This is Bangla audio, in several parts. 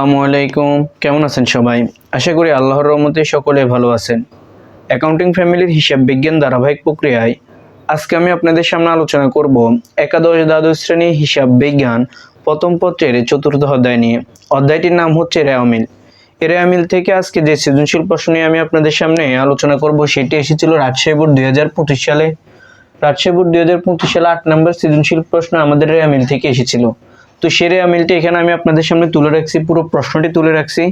আসসালামু আলাইকুম, কেমন আছেন সবাই? আশা করি আল্লাহর রহমতে সকলে ভালো আছেন। অ্যাকাউন্টিং ফ্যামিলির হিসাব বিজ্ঞান ধারাবাহিক প্রক্রিয়ায় আজকে আমি আপনাদের সামনে আলোচনা করব একাদশ দ্বাদশ শ্রেণী হিসাব বিজ্ঞান প্রথম পত্রের চতুর্থ অধ্যায় নিয়ে। অধ্যায়টির নাম হচ্ছে রেওয়ামিল। এই রেওয়ামিল থেকে আজকে যে সৃজনশীল প্রশ্ন নিয়ে আমি আপনাদের সামনে আলোচনা করব সেটি এসেছিল রাজশাহী বোর্ড 2025 সালে। রাজশাহী বোর্ড 2025 সালে 8 নম্বর সৃজনশীল প্রশ্ন আমাদের রেওয়ামিল থেকে এসেছিল। তো সেই রেওয়ামিলটি এখানে আমি আপনাদের সামনে তুলে রাখছি, পুরো প্রশ্নটি তুলে রাখছি।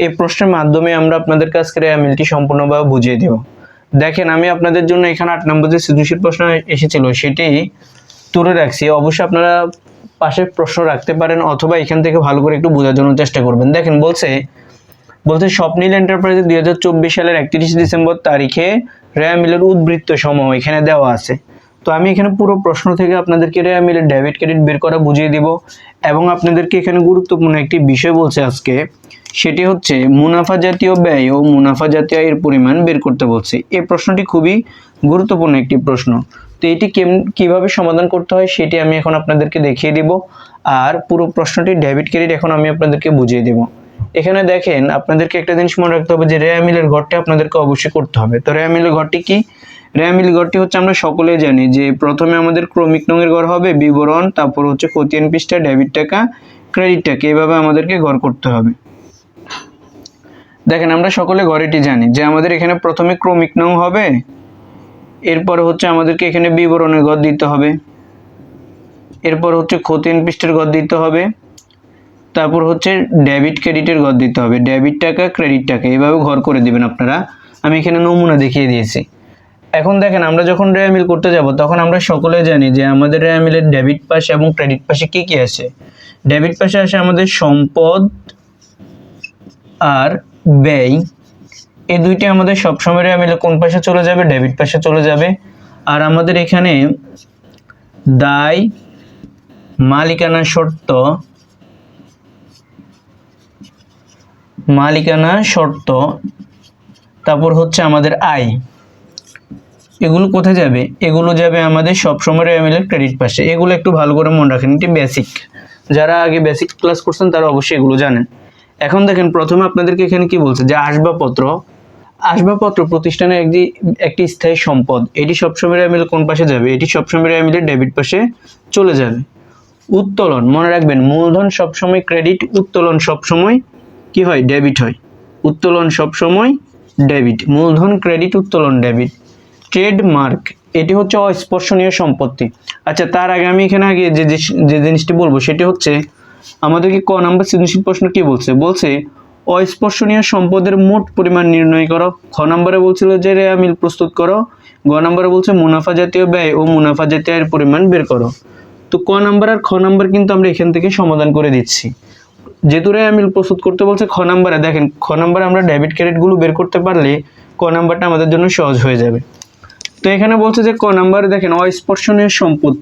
এই প্রশ্নের মাধ্যমে আমরা আপনাদের কাছে রেওয়ামিলটি সম্পূর্ণভাবে বুঝিয়ে দেব। দেখেন, আমি আপনাদের জন্য এখানে 8 নম্বর যে সৃজনশীল প্রশ্ন এসেছিল সেটি তুলে রাখছি। অবশ্যই আপনারা পাশে প্রশ্ন রাখতে পারেন অথবা এখান থেকে ভালো করে একটু বোঝার জন্য চেষ্টা করবেন। দেখেন, বলছে স্বপ্নিল এন্টারপ্রাইজের 2024 সালের 31 ডিসেম্বর তারিখে রেওয়ামিলের উদ্বৃত্ত সমূহ এখানে দেওয়া আছে। তো আমি এখানে পুরো প্রশ্ন থেকে আপনাদেরকে রেওয়ামিলের ডেবিট ক্রেডিট বের করা বুঝিয়ে দিব এবং আপনাদেরকে এখানে গুরুত্বপূর্ণ একটি বিষয় বলছে আজকে, সেটি হচ্ছে মুনাফা জাতীয় ব্যয় ও মুনাফা জাতীয় আয়ের পরিমাণ বের করতে বলছে। এই প্রশ্নটি খুবই গুরুত্বপূর্ণ একটি প্রশ্ন। তো এটি কিভাবে সমাধান করতে হয় সেটি আমি এখন আপনাদেরকে দেখিয়ে দিব, আর পুরো প্রশ্নটি ডেবিট ক্রেডিট এখন আমি আপনাদেরকে বুঝিয়ে দেব। এখানে দেখেন, আপনাদেরকে একটা জিনিস মনে রাখতে হবে যে রেওয়ামিলের ঘরটি আপনাদেরকে অবশ্যই করতে হবে। তো রেওয়ামিলের ঘরটি কি? রেওয়ামিল ঘরটি হচ্ছে, আমরা সকলেই জানি যে প্রথমে আমাদের ক্রমিক নঙের ঘর হবে, বিবরণ, তারপর হচ্ছে খতিয়ান পৃষ্ঠা, ডেবিট টাকা, ক্রেডিট টাকা, এইভাবে আমাদেরকে ঘর করতে হবে। দেখেন, আমরা সকলে ঘরেটি জানি যে আমাদের এখানে প্রথমে ক্রমিক নং হবে, এরপর হচ্ছে আমাদেরকে এখানে বিবরণের ঘর দিতে হবে, এরপর হচ্ছে খতিয়ান পৃষ্ঠার ঘর দিতে হবে, তারপর হচ্ছে ডেবিট ক্রেডিটের ঘর দিতে হবে, ডেবিট টাকা, ক্রেডিট টাকা, এইভাবে ঘর করে দিবেন আপনারা। আমি এখানে নমুনা দেখিয়ে দিয়েছি। এখন দেখেন, আমরা যখন রেওয়ামিল করতে যাব তখন আমরা সকলে জানি যে আমাদের রেওয়ামিলের ডেবিট পাশে এবং ক্রেডিট পাশে কি কি আছে। ডেবিট পাশে আসে আমাদের সম্পদ আর ব্যয়, এই দুইটি আমাদের সবসময় রেওয়ামিলে কোন পাশে চলে যাবে? ডেবিট পাশে চলে যাবে। আর আমাদের এখানে দায়, মালিকানা শর্ত, তারপর হচ্ছে আমাদের আয়, এগুলো কোথায় যাবে? এগুলো যাবে আমাদের সবসময় রেওয়ামিলের ক্রেডিট পাশে। এগুলো একটু ভালো করে মনে রাখেন, এটি বেসিক। যারা আগে বেসিক ক্লাস করছেন তারা অবশ্যই এগুলো জানেন। এখন দেখেন, প্রথমে আপনাদেরকে এখানে কি বলছে যে আসবাবপত্র প্রতিষ্ঠানের একটি স্থায়ী সম্পদ, এটি সবসময় রেওয়ামিলের কোন পাশে যাবে? এটি সবসময় রেওয়ামিলের ডেবিট পাশে চলে যাবে। উত্তোলন, মনে রাখবেন, মূলধন সবসময় ক্রেডিট, উত্তোলন সবসময় কি হয়? ডেবিট হয়। উত্তোলন সবসময় ডেবিট, মূলধন ক্রেডিট, উত্তোলন ডেবিট। ট্রেডমার্ক, এটি হচ্ছে অস্পর্শনীয় সম্পত্তি। আচ্ছা, তার আগে আমি এখানে যে জিনিসটি বলবো সেটি হচ্ছে, আমাদেরকে ক নাম্বার সৃজনশীল প্রশ্ন কি বলছে? অস্পর্শনীয় সম্পদের মোট পরিমাণ নির্ণয় করো। খ নম্বরে বলছিল যে রেওয়ামিল প্রস্তুত করো। গ নম্বরে বলছে মুনাফা জাতীয় ব্যয় ও মুনাফা জাতীয় আয়ের পরিমাণ বের করো। তো ক নাম্বার আর খ নাম্বার কিন্তু আমরা এখান থেকে সমাধান করে দিচ্ছি। যেহেতু রেওয়ামিল প্রস্তুত করতে বলছে খ নাম্বারে, দেখেন খ নাম্বারে আমরা ডেবিট ক্রেডিটগুলো বের করতে পারলে ক নাম্বারটা আমাদের জন্য সহজ হয়ে যাবে। তো এখানে বলছে যে ক নাম্বারে দেখেন, অস্পর্শনীয় সম্পদ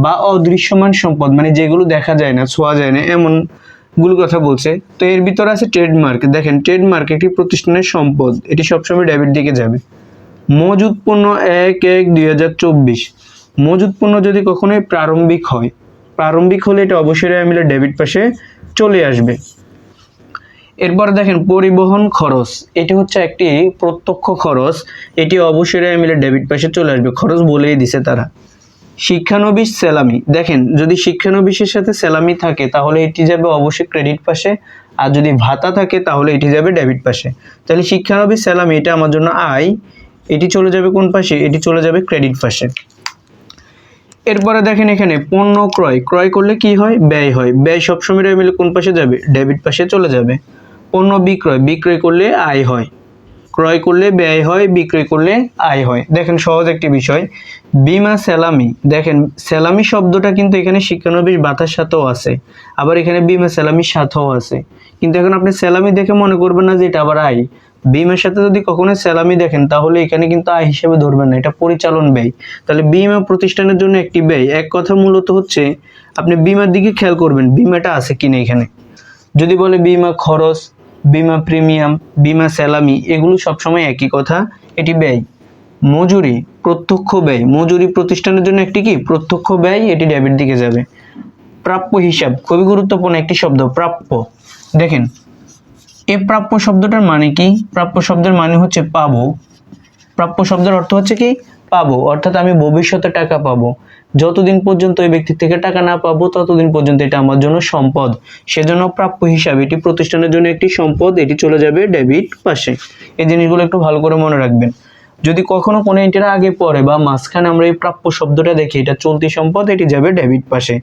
বা অদৃশ্যমান সম্পদ, মানে যেগুলো দেখা যায় না, ছোঁয়া যায় না, এমনগুলো কথা বলছে। তো এর ভিতরে আছে ট্রেডমার্ক। দেখেন, ট্রেডমার্ক একটি প্রতিষ্ঠানের সম্পদ, এটি সবসময় ডেবিট দিকে যাবে। মজুদ পণ্য 1/1/2024, মজুদ পণ্য যদি কখনোই প্রারম্ভিক হলে এটা অবশ্যই রেওয়ামিলের ডেবিট পাশে চলে আসবে। এরপর দেখেন, পরিবহন খরচ, এটি হচ্ছে একটি প্রত্যক্ষ খরচ, এটি অবশ্যই রেওয়ামিলের ডেবিট পাশে চলে আসবে, খরচ বলেই দিছে তারা। শিক্ষানবিশ স্যালামি, দেখেন যদি শিক্ষানবিশের সাথে স্যালামি থাকে তাহলে এটি যাবে অবশ্যই ক্রেডিট পাশে, আর যদি ভাতা থাকে তাহলে এটি যাবে ডেবিট পাশে। তাহলে শিক্ষানবিশ স্যালামি এটা আমার জন্য আয়, এটি চলে যাবে কোন পাশে? এটি চলে যাবে ক্রেডিট পাশে। এরপরে দেখেন, এখানে পণ্য ক্রয় করলে কি হয়? ব্যয় হয়। ব্যয় সবসময় রেওয়ামিলে কোন পাশে যাবে? ডেবিট পাশে চলে যাবে। পণ্য বিক্রয় করলে আয় হয়। ক্রয় করলে ব্যয় হয়, বিক্রয় করলে আয় হয়। দেখেন, সহজ একটি বিষয়। বীমা স্যালামি, দেখেন স্যালামি শব্দটা কিন্তু এখানে শিক্ষানবিশ ভাতার সাথেও আছে, আবার এখানে বীমা স্যালামির সাথেও আছে। কিন্তু এখন আপনি স্যালামি দেখে মনে করবেন না যে এটা আবার আয়। বীমার সাথে যদি কখনো স্যালামি দেখেন তাহলে এখানে কিন্তু আয় হিসেবে ধরবেন না, এটা পরিচালন ব্যয়। তাহলে বীমা প্রতিষ্ঠানের জন্য একটি ব্যয়। এক কথা মূলত হচ্ছে, আপনি বীমার দিকে খেয়াল করবেন বীমাটা আছে কিনা এখানে। যদি বলে বীমা খরচ, বীমা প্রিমিয়াম, বীমা স্যালামি, এগুলো সবসময় একই কথা, এটি ব্যয়। মজুরি প্রত্যক্ষ ব্যয়, মজুরি প্রতিষ্ঠানের জন্য একটি কি? প্রত্যক্ষ ব্যয়, এটি ডেবিট দিকে যাবে। প্রাপ্য হিসাব, খুবই গুরুত্বপূর্ণ একটি শব্দ, প্রাপ্য। দেখেন এ প্রাপ্য শব্দটার মানে কি? প্রাপ্য শব্দের মানে হচ্ছে পাবো। প্রাপ্য শব্দের অর্থ হচ্ছে কি? পাবো, অর্থাৎ আমি ভবিষ্যতে টাকা পাবো। যতদিন পর্যন্ত ওই ব্যক্তির থেকে টাকা না পাবো ততদিন পর্যন্ত এটা আমার জন্য সম্পদ। সেজন্য প্রাপ্য হিসাবে এটি প্রতিষ্ঠানের জন্য একটি সম্পদ, এটি চলে যাবে ডেবিট পাশে। এই জিনিসগুলো একটু ভালো করে মনে রাখবেন। যদি কখনো কোনো এন্ট্রির আগে পরে বা মাঝখানে আমরা এই প্রাপ্য শব্দটা দেখি, এটা চলতি সম্পদ, এটি যাবে ডেবিট পাশে।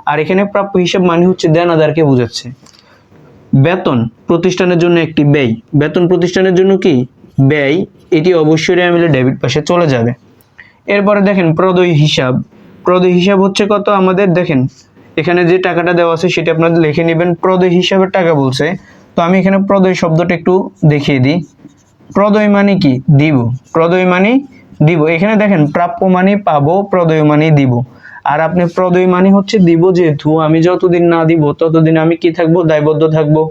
আর এখানে প্রাপ্য হিসাব মানে হচ্ছে দেনাদারকে বোঝাচ্ছে। বেতন প্রতিষ্ঠানের জন্য একটি ব্যয়, বেতন প্রতিষ্ঠানের জন্য কি ব্যয়, এটি অবশ্যই মিলে ডেবিট পাশে চলে যাবে। এরপরে দেখেন প্রদেয় হিসাব। প্রদেয় হিসাব হচ্ছে কত আমাদের, দেখেন এখানে যে টাকাটা দেওয়া আছে সেটা আপনারা লিখে নেবেন। প্রদেয় হিসাবের টাকা বলছে, তো আমি এখানে প্রদেয় শব্দটা একটু দেখিয়ে দিই। প্রদেয় মানে কি? দিব। প্রদেয় মানে দিব। এখানে দেখেন প্রাপ্য মানে পাবো, প্রদেয় মানে দিব। আর আপনি প্রদেয় মানে হচ্ছে দিব, যেহেতু আমি যতদিন না দিব ততদিন আমি কি থাকবো? দায়বদ্ধ থাকবো।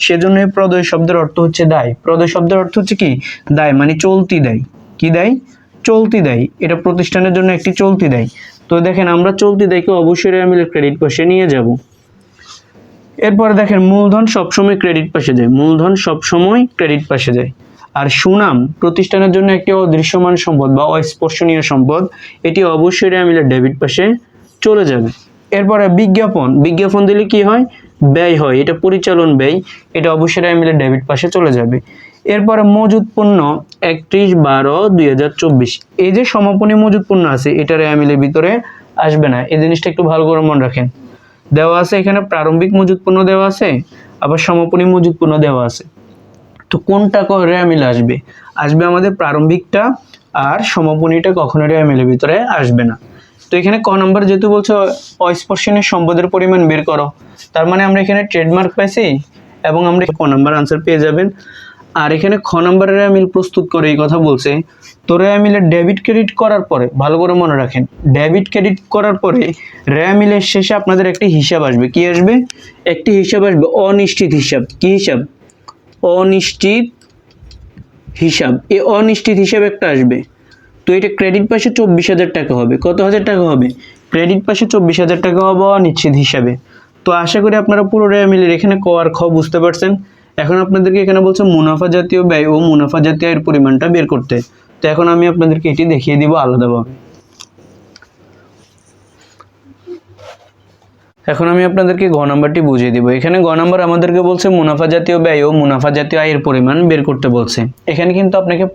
সেজন্য প্রদেয় শব্দের অর্থ হচ্ছে দায়। প্রদেয় শব্দের অর্থ হচ্ছে কি? দায়, মানে চলতি দায়। কি দায়? চলতি দায়। এটা প্রতিষ্ঠানের জন্য একটি চলতি দায়। তো দেখেন আমরা চলতি দায়কে অবশ্যই আমি ক্রেডিট পাশে নিয়ে যাব। এরপরে দেখেন মূলধন সবসময় ক্রেডিট পাশে যায়। মূলধন সবসময় ক্রেডিট পাশে যায়। আর সুনাম প্রতিষ্ঠানের জন্য একটি অদৃশ্যমান সম্পদ বা অস্পর্শনীয় সম্পদ, এটি অবশ্যই আমি ডেবিট পাশে চলে যাবে। এরপরে বিজ্ঞাপন। বিজ্ঞাপন দিলে কি হয়? ব্যয় হয়, এটা পরিচালন ব্যয়, এটা অবশ্যই আমি ডেবিট পাশে চলে যাবে। এরপরে মজুদ পণ্য 31/12/2024, এই যে সমাপনী মজুদ পণ্য আছে এটা রেয়ামিলের ভিতরে আসবে না। এই জিনিসটা একটু ভালো করে মনে রাখেন। দেওয়া আছে এখানে প্রারম্ভিক মজুদ পণ্য দেওয়া আছে, আবার সমাপনী মজুদ পণ্য দেওয়া আছে। তো কোনটা রেয়ামিলে আসবে? আসবে আমাদের প্রারম্ভিকটা, আর সমাপনীটা কখনো রেয়ামিলের ভিতরে আসবে না। তো এখানে ক নম্বর যেহেতু বলছে অস্পর্শনীয় সম্পদের পরিমাণ বের করো, তার মানে আমরা এখানে ট্রেডমার্ক পাইছি এবং আমরা ক নম্বর আনসার পেয়ে যাবেন। আর এখানে খ নম্বরের রেয়ামিল প্রস্তুত করে এই কথা বলছে। তো রেয়ামিলের ডেবিট ক্রেডিট করার পরে ভালো করে মনে রাখেন, ডেবিট ক্রেডিট করার পরে রেয়ামিলের শেষে আপনাদের একটি হিসাব আসবে। কি আসবে? একটি হিসাব আসবে অনিশ্চিত হিসাব। কি হিসাব? অনিশ্চিত হিসাব। এই অনিশ্চিত হিসাব একটা আসবে। তো এটা ক্রেডিট পাশে 24,000 টাকা হবে। কত হাজার টাকা হবে? ক্রেডিট পাশে 24,000 টাকা হবে অনিশ্চিত হিসাবে। তো আশা করি আপনারা পুরো রেয়ামিলের এখানে ক আর খ বুঝতে পারছেন। এখন আপনাদেরকে এখানে বলছে মুনাফা জাতীয় ব্যয় ও মুনাফা জাতীয় আয়ের পরিমাণটা বের করতে। তো এখন আমি আপনাদেরকে এটি দেখিয়ে দিব আলাদাভাবে। এখন আমি আপনাদেরকে গ নাম্বারটি বুঝিয়ে দিব। এখানে গ নাম্বার আমাদেরকে বলছে মুনাফা জাতীয় ব্যয় ও মুনাফা জাতীয় আয়ের পরিমাণ বের করতে বলছে। এখানে কিন্তু আপনাকে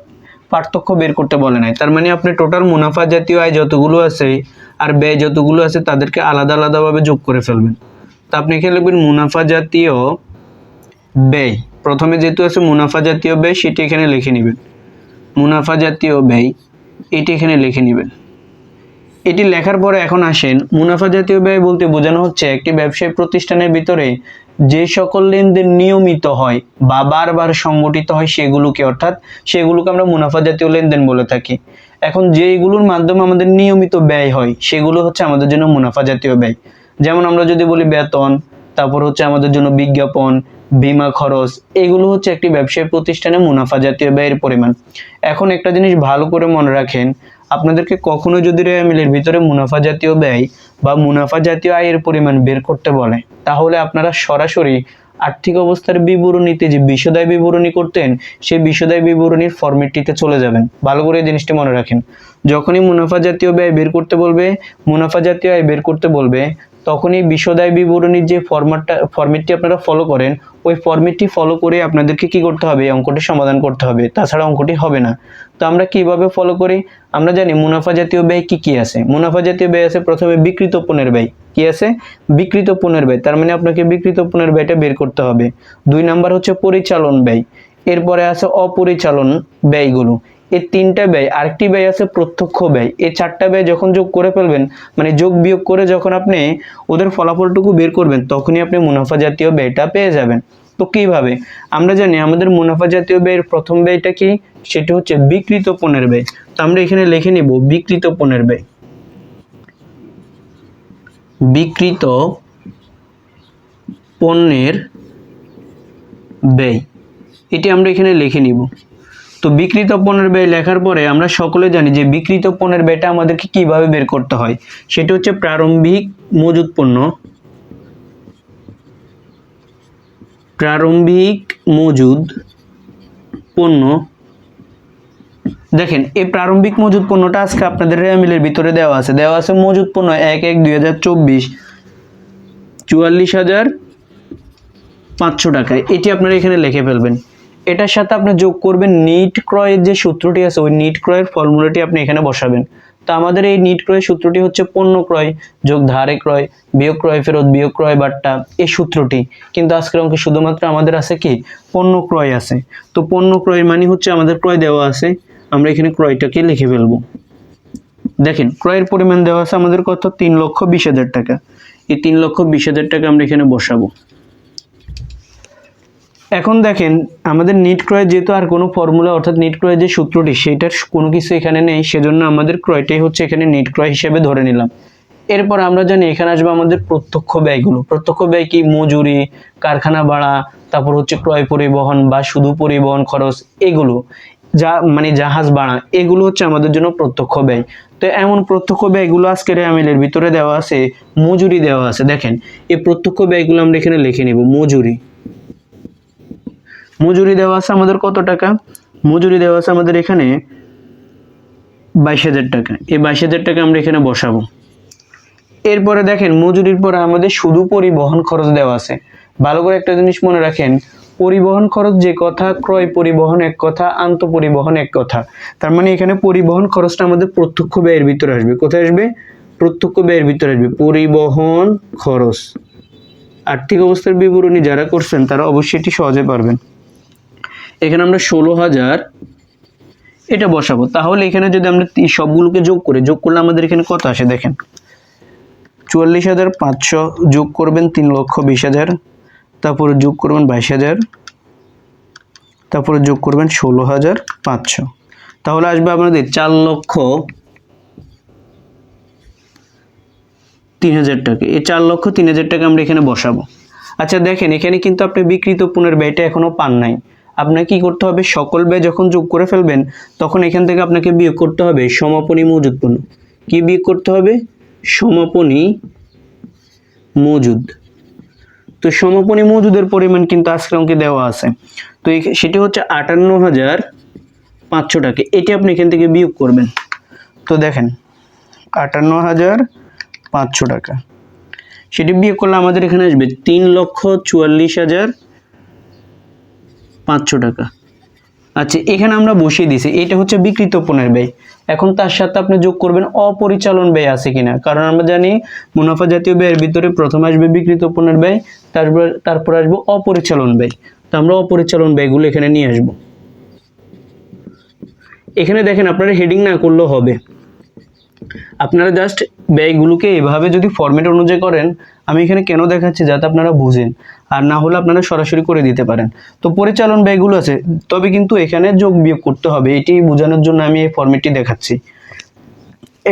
পার্থক্য বের করতে বলে নাই। তার মানে আপনি টোটাল মুনাফা জাতীয় আয় যতগুলো আছে আর ব্যয় যতগুলো আছে তাদেরকে আলাদা আলাদাভাবে যোগ করে ফেলবেন। তো আপনি এখানে লিখবেন মুনাফা জাতীয় ব্যয়। প্রথমে যেহেতু আছে মুনাফা জাতীয় ব্যয়, সেটি এখানে লিখে নেবেন। মুনাফা জাতীয় ব্যয় এটি এখানে লিখে নেবেন। এটি লেখার পরে এখন আসেন, মুনাফা জাতীয় ব্যয় বলতে বোঝানো হচ্ছে একটি ব্যবসায়ী প্রতিষ্ঠানের ভিতরে যে সকল লেনদেন নিয়মিত হয় বা বারবার সংগঠিত হয় সেগুলোকে, অর্থাৎ সেগুলোকে আমরা মুনাফা জাতীয় লেনদেন বলে থাকি। এখন যেগুলোর মাধ্যমে আমাদের নিয়মিত ব্যয় হয় সেগুলো হচ্ছে আমাদের জন্য মুনাফা জাতীয় ব্যয়। যেমন আমরা যদি বলি বেতন, তারপর হচ্ছে আমাদের জন্য বিজ্ঞাপন, বীমা খরচ, এগুলো হচ্ছে একটি ব্যবসায়ী প্রতিষ্ঠানে মুনাফা জাতীয় ব্যয়ের পরিমাণ। এখন একটা জিনিস ভালো করে মনে রাখেন, আপনাদেরকে কখনো যদি রেয়ামিলের ভিতরে মুনাফা জাতীয় ব্যয় বা মুনাফা জাতীয় আয়ের পরিমাণ বের করতে বলে, তাহলে আপনারা সরাসরি আর্থিক অবস্থার বিবরণীতে যে বিশদায় বিবরণী করতেন সেই বিশদায় বিবরণীর ফরম্যাটটিতে চলে যাবেন। ভালো করে এই জিনিসটি মনে রাখেন। যখনই মুনাফা জাতীয় ব্যয় বের করতে বলবে, মুনাফা জাতীয় আয় বের করতে বলবে, তখনই বিশদায় বিবরণীর যে ফরম্যাটটি আপনারা ফলো করেন, ওই ফরম্যাটটি ফলো করে আপনাদেরকে কি করতে হবে? অঙ্কটি সমাধান করতে হবে, তাছাড়া অঙ্কটি হবে না। তো আমরা কিভাবে ফলো করি? আমরা জানি মুনাফা জাতীয় ব্যয় কি কি আছে। মুনাফা জাতীয় ব্যয় আছে প্রথমে বিকৃত পণ্যের ব্যয়। কি আছে? বিকৃত পণ্যের ব্যয়। তার মানে আপনাকে বিকৃত পণ্যের ব্যয়টা বের করতে হবে। 2 নাম্বার হচ্ছে পরিচালন ব্যয়। এরপরে আছে অপরিচালন ব্যয়গুলো। এই 3টা ব্যয়। আরেকটি ব্যয় আছে প্রত্যক্ষ ব্যয়। এই 4টা ব্যয় যখন যোগ করে ফেলবেন, মানে যোগ বিয়োগ করে যখন আপনি ওদের ফলাফলটুকু বের করবেন, তখনই আপনি মুনাফা জাতীয় ব্যয়টা পেয়ে যাবেন। তো কিভাবে? আমরা জানি আমাদের মুনাফা জাতীয় ব্যয়ের প্রথম ব্যয়টা কি? সেটা হচ্ছে বিকৃত পণ্যের ব্যয়। তো আমরা এখানে লিখে নিব বিকৃত পণ্যের ব্যয়। বিকৃত পণ্যের ব্যয়, এটি আমরা এখানে লিখে নিব। তো বিকৃত পণ্যের ব্যয় লেখার পরে আমরা সকলে জানি যে বিকৃত পণ্যের ব্যয়টা আমাদেরকে কিভাবে বের করতে হয়। সেটা হচ্ছে প্রারম্ভিক মজুদ পণ্য, প্রারম্ভিক মজুদ পণ্য, দেখেন এই প্রারম্ভিক মজুদ পণ্যটা আজকে আপনাদের রেওয়া মিলের ভিতরে দেওয়া আছে মজুদ পণ্য 1/1/2024 44,500 টাকায়। এটি আপনারা এখানে লিখে ফেলবেন। এটার সাথে আপনি যোগ করবেন নিট ক্রয়ের যে সূত্রটি আছে, ওই নিট ক্রয়ের ফর্মুলাটি আপনি এখানে বসাবেন। তো আমাদের এই নিট ক্রয়ের সূত্রটি হচ্ছে পণ্য ক্রয় যোগ ধারে ক্রয় বিয়োগ ক্রয় ফেরত বিয়োগ ক্রয় বাট্টা, এই সূত্রটি। কিন্তু আজকের অঙ্কে শুধুমাত্র আমাদের আছে কি পণ্য ক্রয় আছে। তো পণ্য ক্রয়ের মানে হচ্ছে আমাদের ক্রয় দেওয়া আছে, আমরা এখানে ক্রয়টাকে লিখে ফেলবো। দেখেন ক্রয়ের পরিমাণ দেওয়া আছে আমাদের কত, 3,20,000 টাকা। এই 3,20,000 টাকা আমরা এখানে বসাবো। এখন দেখেন আমাদের নিট ক্রয় যেহেতু আর কোনো ফর্মুলা অর্থাৎ নিট ক্রয়ের যে সূত্রটি সেটার কোনো কিছু এখানে নেই, সেজন্য আমাদের ক্রয়টাই হচ্ছে এখানে নিট ক্রয় হিসেবে ধরে নিলাম। এরপর আমরা জানি এখানে আসবে আমাদের প্রত্যক্ষ ব্যয়গুলো। প্রত্যক্ষ ব্যয় কি, মজুরি, কারখানা ভাড়া, তারপর হচ্ছে ক্রয় পরিবহন বা শুধু পরিবহন খরচ, এগুলো যা মানে জাহাজ ভাড়া, এগুলো হচ্ছে আমাদের জন্য প্রত্যক্ষ ব্যয়। তো এমন প্রত্যক্ষ ব্যয়গুলো আজকের আমিলের ভিতরে দেওয়া আছে, মজুরি দেওয়া আছে। দেখেন এই প্রত্যক্ষ ব্যয়গুলো আমরা এখানে লিখে নিব। মজুরি দেওয়া আছে আমাদের কত টাকা, মজুরি দেওয়া আছে আমাদের এখানে 22,000 টাকা। এই 22,000 টাকা আমরা এখানে বসাবো। এরপরে দেখেন মজুরির পরে আমাদের শুধু পরিবহন খরচ দেওয়া আছে। ভালো করে একটা জিনিস মনে রাখেন, পরিবহন খরচ যে কথা, ক্রয় পরিবহন এক কথা, আন্ত পরিবহন এক কথা। তার মানে এখানে পরিবহন খরচটা আমাদের প্রত্যক্ষ ব্যয়ের ভিতরে আসবে। কোথায় আসবে, প্রত্যক্ষ ব্যয়ের ভিতরে আসবে পরিবহন খরচ। আর্থিক অবস্থার বিবরণী যারা করছেন তারা অবশ্যই এটি সহজে পারবেন। এখানে আমরা 16,000 এটা বসাবো। তাহলে এখানে যদি আমরা সবগুলোকে যোগ করলে আমাদের এখানে কত আসে দেখেন, 44,500 যোগ করবেন 3,20,000, তারপরে যোগ করবেন 22,000, তারপরে যোগ করবেন 16,500, তাহলে আসবে আপনাদের 4,03,000 টাকা। এই 4,03,000 টাকা আমরা এখানে বসাবো। আচ্ছা দেখেন এখানে কিন্তু আপনি বিক্রিত পণ্যের ব্যয়টা এখনো পান নাই। আপনাকে কি করতে হবে, সকল ব্যয় যখন যোগ করে ফেলবেন তখন এখান থেকে আপনাকে বিয়োগ করতে হবে সমাপনী মজুদ পণ্য। কি বিয়োগ করতে হবে, সমাপনী মজুদ। তো সমাপনী মজুদের পরিমাণ কিন্তু আজকের অঙ্কে দেওয়া আছে। তো সেটি হচ্ছে 58,500 টাকা। এটি আপনি এখান থেকে বিয়োগ করবেন। তো দেখেন 58,500 টাকা, সেটি বিয়োগ করলে আমাদের এখানে আসবে 3,44,500 টাকা। আচ্ছা এখানে আমরা বসিয়ে দিয়েছি, এটা হচ্ছে বিক্রিত পণ্যের ব্যয়। এখন তার সাথে আপনি যোগ করবেন অপরিচালন ব্যয় আছে কিনা, কারণ আমরা জানি মুনাফা জাতীয় ব্যয়ের ভিতরে প্রথমে আসবে বিক্রিত পণ্যের ব্যয়, তারপর আসবে অপরিচালন ব্যয়। তো আমরা অপরিচালন ব্যয়গুলো এখানে নিয়ে আসব। এখানে দেখেন আপনারা হেডিং না করলেও হবে, আপনারা জাস্ট ব্যয়গুলোকে এভাবে যদি ফরম্যাট অনুযায়ী করেন, আমি এখানে কেন দেখাচ্ছি যাতে আপনারা বুঝেন, আর না হলে আপনারা সরাসরি করে দিতে পারেন। তো পরিচালন ব্যয়গুলো আছে, তবে কিন্তু এখানে যোগ বিয়োগ করতে হবে, এটি বোঝানোর জন্য আমি এই ফরম্যাটটি দেখাচ্ছি।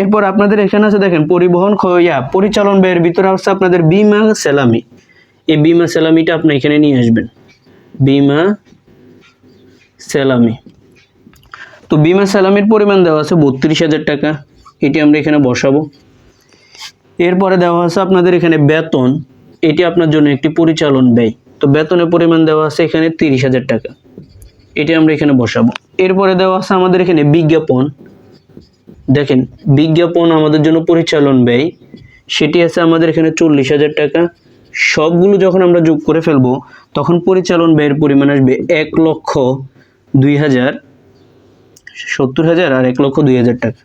এরপর আপনাদের এখানে আছে দেখেন পরিবহন পরিচালন ব্যয়ের ভিতরে আছে আপনাদের বীমা সেলামি। এই বীমা সেলামিটা আপনি এখানে নিয়ে আসবেন, বীমা সেলামি। তো বীমা সেলামির পরিমাণ দেওয়া আছে 32,000 টাকা, এটি আমরা এখানে বসাবো। এরপরে দেওয়া আছে আপনাদের এখানে বেতন, এটি আপনার জন্য একটি পরিচালন ব্যয়। তো বেতনের পরিমাণ দেওয়া আছে এখানে 30,000 টাকা, এটি আমরা এখানে বসাবো। এরপরে দেওয়া আছে আমাদের এখানে বিজ্ঞাপন। দেখেন বিজ্ঞাপন আমাদের জন্য পরিচালন ব্যয়, সেটি আছে আমাদের এখানে 40,000 টাকা। সবগুলো যখন আমরা যোগ করে ফেলবো তখন পরিচালন ব্যয়ের পরিমাণ আসবে 1,02,070,000 আর 1,02,000 টাকা।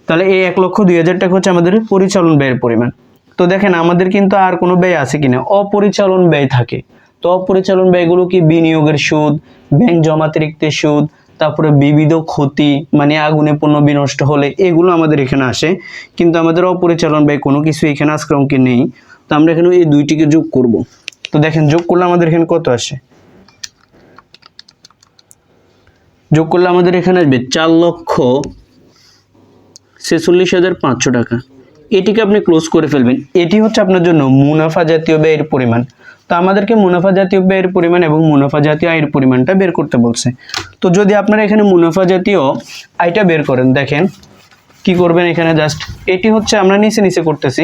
তাহলে এই 1,02,000 টাকা হচ্ছে আমাদের পরিচালন ব্যয়ের পরিমাণ। তো দেখেন আমাদের কিন্তু আর কোনো ব্যয় আছে কিনা, অপরিচালন ব্যয় থাকে। তো অপরিচালন ব্যয়গুলো কি, বিনিয়োগের সুদ, ব্যাংক জমাতিরিক্তের সুদ, তারপরে বিবিধ ক্ষতি মানে আগুনে পণ্য বিনষ্ট হলে, এগুলো আমাদের এখানে আসে। কিন্তু আমাদের অপরিচালন ব্যয় কোনো কিছু এখানে আজকের অঙ্কে নেই। তো আমরা এখানে এই দুইটিকে যোগ করব। তো দেখেন যোগ করলে আমাদের এখানে কত আসে, যোগ করলে আমাদের এখানে আসবে 4,46,500 টাকা। এটিকে আপনি ক্লোজ করে ফেলবেন। এটি হচ্ছে আপনার জন্য মুনাফা জাতীয় ব্যয়ের পরিমাণ। তো আমাদেরকে মুনাফা জাতীয় ব্যয়ের পরিমাণ এবং মুনাফা জাতীয় আয়ের পরিমাণটা বের করতে বলছে। তো যদি আপনারা এখানে মুনাফা জাতীয় আয়টা বের করেন, দেখেন কি করবেন, এখানে জাস্ট এটি হচ্ছে আমরা নিচে নিচে করতেছি,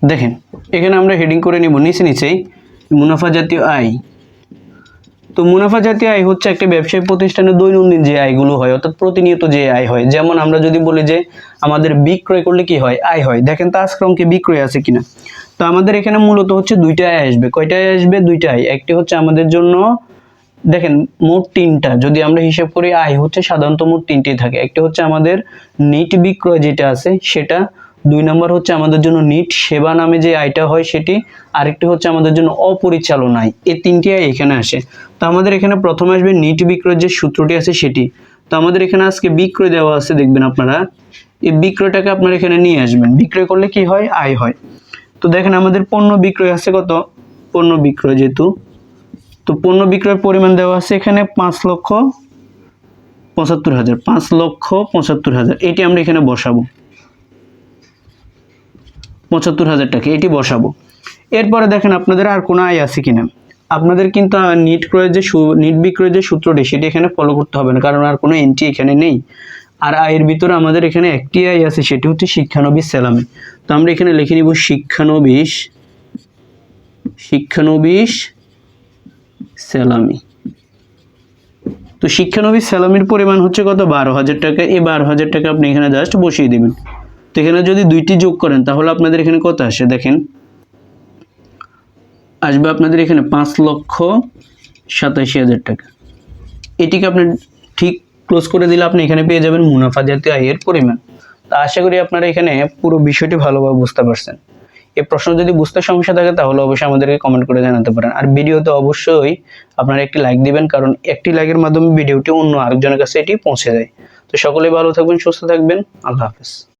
দেখেন এখানে আমরা হেডিং করে নিব নিচেই মুনাফা জাতীয় আয়। তো মুনাফা জাতীয় আয় হচ্ছে একটা ব্যবসায়িক প্রতিষ্ঠানে দৈনন্দিন যে আয়গুলো হয়, অর্থাৎ প্রতিনিয়ত যে আয় হয়। যেমন আমরা যদি বলি যে আমাদের বিক্রয় করলে কি হয়, আয় হয়। দেখেন তো আজকের অঙ্কে বিক্রয় আছে কিনা। তো আমাদের এখানে মূলত হচ্ছে দুইটা আয় আসবে। কয়টা আয় আসবে? দুইটা আয়। একটি হচ্ছে আমাদের জন্য, দেখেন মোট তিনটা, যদি আমরা হিসাব করি আয় হচ্ছে সাধারণত মোট তিনটেই থাকে। একটি হচ্ছে আমাদের নিট বিক্রয় যেটা আছে সেটা, দুই নম্বর হচ্ছে আমাদের জন্য নিট সেবা নামে যে আয়টা হয় সেটি, আরেকটি হচ্ছে আমাদের জন্য অপরিচালন আয়। এই তিনটি আয় এখানে আসে। তো আমাদের এখানে প্রথমে আসবে নিট বিক্রয়ের যে সূত্রটি আছে সেটি। তো আমাদের এখানে আজকে বিক্রয় দেওয়া আছে, দেখবেন আপনারা এই বিক্রয়টাকে আপনারা এখানে নিয়ে আসবেন। বিক্রয় করলে কি হয়? আয় হয়। তো দেখেন আমাদের পণ্য বিক্রয় আছে কত? পণ্য বিক্রয় যেহেতু, তো পণ্য বিক্রয়ের পরিমাণ দেওয়া আছে এখানে 5,75,000, 5,75,000। এটি আমরা এখানে বসাবো 75,000 টাকা, এটি বসাবো। এরপরে দেখেন আপনাদের আর কোনো আয় আছে কিনা। আপনাদের কিন্তু নিট বিক্রয়ের যে সূত্রটি সেটি এখানে ফলো করতে হবে না, কারণ আর কোনো এন্ট্রি এখানে নেই। আর আয়ের ভিতরে আমাদের এখানে একটি আয় আছে, সেটি হচ্ছে শিক্ষানবিশ স্যালামি। তো আমরা এখানে লিখে নিব শিক্ষানবিশ স্যালামি। তো শিক্ষানবিশ স্যালামির পরিমাণ হচ্ছে কত? 12,000 টাকা। এই 12,000 টাকা আপনি এখানে জাস্ট বসিয়ে দেবেন। তো এখানে যদি দুইটি যোগ করেন তাহলে আপনাদের এখানে কত আসে দেখেন, আসবে আপনাদের এখানে 5,87,000 টাকা। এটিকে আপনি ঠিক ক্লোজ করে দিলে আপনি এখানে পেয়ে যাবেন মুনাফা জাতীয় আয়ের পরিমাণ। তা আশা করি আপনারা এখানে পুরো বিষয়টি ভালোভাবে বুঝতে পারছেন। এই প্রশ্ন যদি বুঝতে সমস্যা থাকে তাহলে অবশ্যই আমাদেরকে কমেন্ট করে জানাতে পারেন। আর ভিডিওতে অবশ্যই আপনারা একটি লাইক দিবেন, কারণ একটি লাইকের মাধ্যমে ভিডিওটি অন্য আরেকজনের কাছে এটি পৌঁছে যায়। তো সকলেই ভালো থাকবেন, সুস্থ থাকবেন। আল্লাহ হাফেজ।